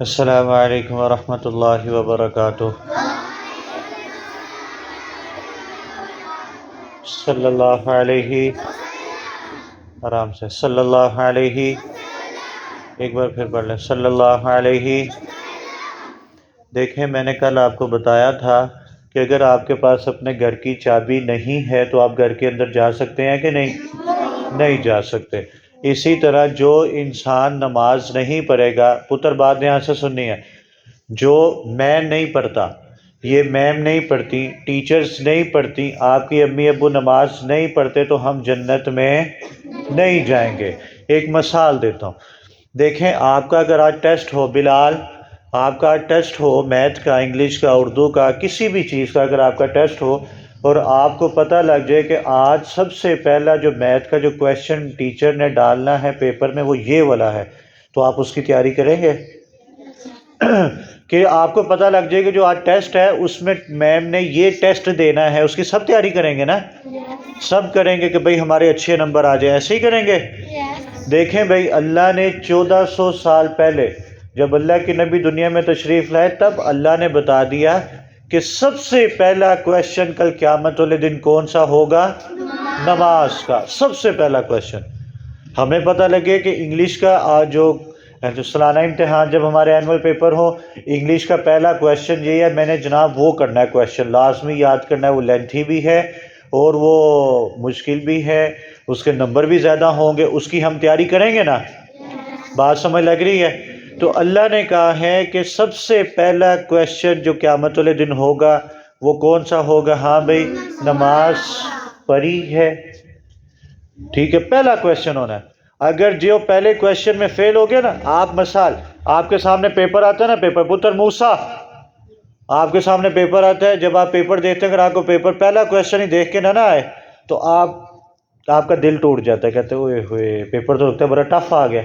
السلام علیکم ورحمۃ اللہ وبرکاتہ۔ صلی اللہ علیہ، آرام سے، صلی اللہ علیہ، ایک بار پھر پڑھ لیں، صلی اللہ علیہ۔ دیکھیں، میں نے کل آپ کو بتایا تھا کہ اگر آپ کے پاس اپنے گھر کی چابی نہیں ہے تو آپ گھر کے اندر جا سکتے ہیں کہ نہیں جا سکتے۔ اسی طرح جو انسان نماز نہیں پڑھے گا، پتر بات یہاں سے سننی ہے، جو میم نہیں پڑھتا، یہ میم نہیں پڑھتی، ٹیچرز نہیں پڑھتی، آپ کی امی ابو نماز نہیں پڑھتے تو ہم جنت میں نہیں جائیں گے۔ ایک مثال دیتا ہوں، دیکھیں آپ کا اگر آج ٹیسٹ ہو، بلال آپ کا ٹیسٹ ہو، میتھ کا، انگلش کا، اردو کا، کسی بھی چیز کا اگر آپ کا ٹیسٹ ہو اور آپ کو پتہ لگ جائے کہ آج سب سے پہلا جو میتھ کا جو کویشچن ٹیچر نے ڈالنا ہے پیپر میں وہ یہ والا ہے، تو آپ اس کی تیاری کریں گے؟ کہ آپ کو پتہ لگ جائے کہ جو آج ٹیسٹ ہے اس میں میم نے یہ ٹیسٹ دینا ہے، اس کی سب تیاری کریں گے نا؟ سب کریں گے کہ بھئی ہمارے اچھے نمبر آ جائیں، ایسے ہی کریں گے۔ دیکھیں بھئی، اللہ نے 1400 سال پہلے جب اللہ کے نبی دنیا میں تشریف لائے تب اللہ نے بتا دیا کہ سب سے پہلا کویشچن کل قیامت والے دن کون سا ہوگا؟ نماز کا، سب سے پہلا کویشچن۔ ہمیں پتہ لگے کہ انگلش کا جو سالانہ امتحان جب ہمارے اینول پیپر ہو، انگلش کا پہلا کویشچن یہ ہے، میں نے جناب وہ کرنا ہے، کویشچن لازمی یاد کرنا ہے، وہ لینتھی بھی ہے اور وہ مشکل بھی ہے، اس کے نمبر بھی زیادہ ہوں گے، اس کی ہم تیاری کریں گے نا؟ بات سمجھ لگ رہی ہے؟ تو اللہ نے کہا ہے کہ سب سے پہلا کویشچن جو قیامت والے دن ہوگا وہ کون سا ہوگا؟ ہاں بھئی، نماز پڑھی ہے، ٹھیک ہے، پہلا کویشچن ہونا ہے۔ اگر جو پہلے کویشچن میں فیل ہو گیا نا، آپ مثال آپ کے سامنے پیپر آتا ہے نا، پیپر پتر موسیٰ آپ کے سامنے پیپر آتا ہے، جب آپ پیپر دیکھتے ہیں اگر آپ کو پیپر پہلا کویشچن ہی دیکھ کے نہ آئے تو آپ کا دل ٹوٹ جاتا ہے، کہتے ہوئے ہوئے پیپر تو لگتا ہے بڑا ٹف آ گیا،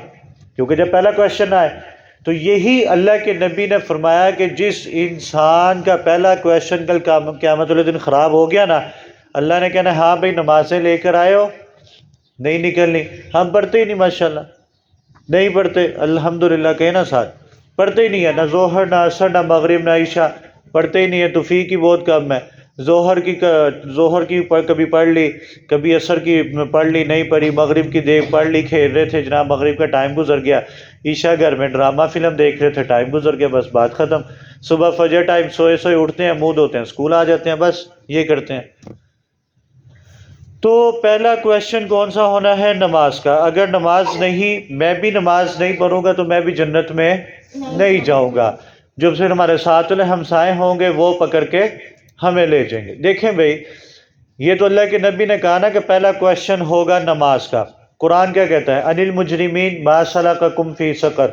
کیونکہ جب پہلا کویشچن نہ آئے۔ تو یہی اللہ کے نبی نے فرمایا کہ جس انسان کا پہلا کویشچن کل قیامت والے دن خراب ہو گیا نا، اللہ نے کہنا ہاں بھئی نمازیں لے کر آئے ہو؟ نہیں نکلنی، ہم پڑھتے ہی نہیں، ماشاءاللہ نہیں پڑھتے، الحمدللہ کہنا ساتھ، پڑھتے ہی نہیں ہے، نہ ظہر نہ عصر نہ مغرب نہ عشاء پڑھتے ہی نہیں ہے، توفیق کی بہت کم ہے۔ ظہر کی کبھی پڑھ لی، کبھی عصر کی پڑھ لی، نہیں پڑھی، مغرب کی دیکھ پڑھ لی، کھیل رہے تھے جناب، مغرب کا ٹائم گزر گیا، عشاء گھر میں ڈرامہ فلم دیکھ رہے تھے، ٹائم گزر گیا، بس بات ختم۔ صبح فجر ٹائم سوئے سوئے اٹھتے ہیں، منہ دھوتے ہیں، اسکول آ جاتے ہیں، بس یہ کرتے ہیں۔ تو پہلا کویشچن کون سا ہونا ہے؟ نماز کا۔ اگر نماز نہیں، میں بھی نماز نہیں پڑھوں گا تو میں بھی جنت میں نہیں جاؤں گا، جو پھر ہمارے ساتھ والے ہمسائے ہوں گے وہ پکڑ کے ہمیں لے جائیں گے۔ دیکھیں بھئی، یہ تو اللہ کے نبی نے کہا نا کہ پہلا کویشچن ہوگا نماز کا۔ قرآن کیا کہتا ہے؟ ان المجرمین ما سلککم فی سقر۔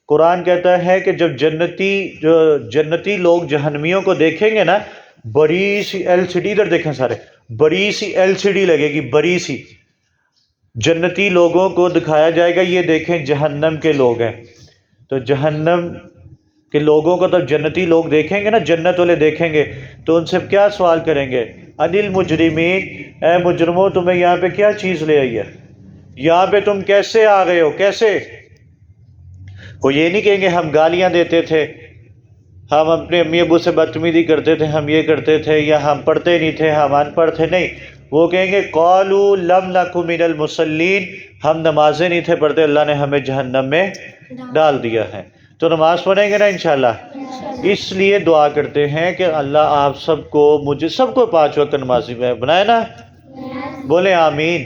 قرآن کہتا ہے کہ جب جنتی لوگ جہنمیوں کو دیکھیں گے نا، بڑی سی ایل سی ڈی، ادھر دیکھیں سارے، بڑی سی ایل سی ڈی لگے گی، بڑی سی، جنتی لوگوں کو دکھایا جائے گا، یہ دیکھیں جہنم کے لوگ ہیں۔ تو جہنم کے لوگوں کو تو جنتی لوگ دیکھیں گے نا، جنت والے دیکھیں گے تو ان سے کیا سوال کریں گے؟ ان المجرمین، اے مجرموں تمہیں یہاں پہ کیا چیز لے آئی ہے؟ یہاں پہ تم کیسے آ گئے ہو؟ کیسے؟ وہ یہ نہیں کہیں گے ہم گالیاں دیتے تھے، ہم اپنے امی ابو سے بدتمیزی کرتے تھے، ہم یہ کرتے تھے، یا ہم پڑھتے نہیں تھے، ہم ان پڑھ تھے، نہیں، وہ کہیں گے قالوا لم نک من المصلین، ہم نمازیں نہیں تھے پڑھتے، اللہ نے ہمیں جہنم میں ڈال دیا ہے۔ تو نماز پڑھیں گے نا انشاءاللہ؟ اس لیے دعا کرتے ہیں کہ اللہ آپ سب کو، مجھے سب کو 5 وقت نمازی میں بنائے نا، بولیں آمین۔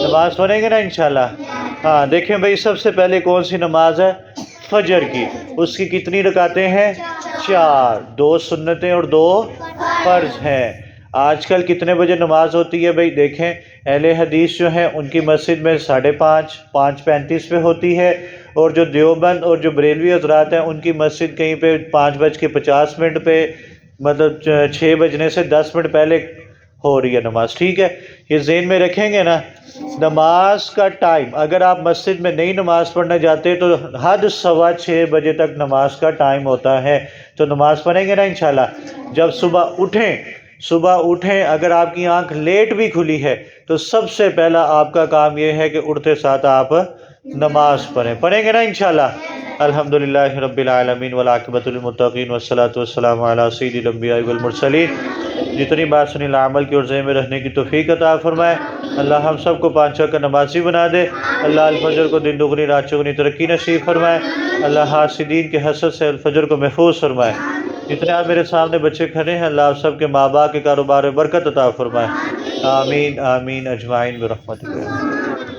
نماز پڑھیں گے نا انشاءاللہ؟ ہاں، دیکھیں بھئی سب سے پہلے کون سی نماز ہے؟ فجر کی۔ اس کی کتنی رکعتیں ہیں؟ 4، 2 سنتیں اور 2 فرض ہیں۔ آج کل کتنے بجے نماز ہوتی ہے بھئی؟ دیکھیں اہل حدیث جو ہیں ان کی مسجد میں 5:30، 5:35 پہ ہوتی ہے، اور جو دیوبند اور جو بریلوی حضرات ہیں ان کی مسجد کہیں پہ 5:50 پہ، مطلب 6 بجنے سے 10 منٹ پہلے ہو رہی ہے نماز، ٹھیک ہے؟ یہ ذہن میں رکھیں گے نا۔ نماز کا ٹائم، اگر آپ مسجد میں نہیں نماز پڑھنے جاتے تو حد 6:15 بجے تک نماز کا ٹائم ہوتا ہے، تو نماز پڑھیں گے نا انشاءاللہ؟ جب صبح اٹھیں، اگر آپ کی آنکھ لیٹ بھی کھلی ہے تو سب سے پہلا آپ کا کام یہ ہے کہ اٹھتے ساتھ آپ نماز پڑھیں گے نا انشاءاللہ. الحمدللہ رب العالمین والعاقبۃ للمتقین والصلاۃ والسلام علی سید الانبیاء والمرسلین. جتنی بات سنی عمل کی اور ذہن میں رہنے کی توفیق عطا فرمائے. اللہ ہم سب کو 5 وقت کا نمازی بنا دے. اللہ الفجر کو دن دگنی رات چگنی ترقی نصیب فرمائے. اللہ حاسدین کے حسد سے الفجر کو محفوظ فرمائے. جتنے آپ میرے سامنے بچے کھڑے ہیں اللہ آپ سب کے ماں باپ کے کاروبار میں برکت عطا فرمائے. آمین آمین اجمعین برحمتک.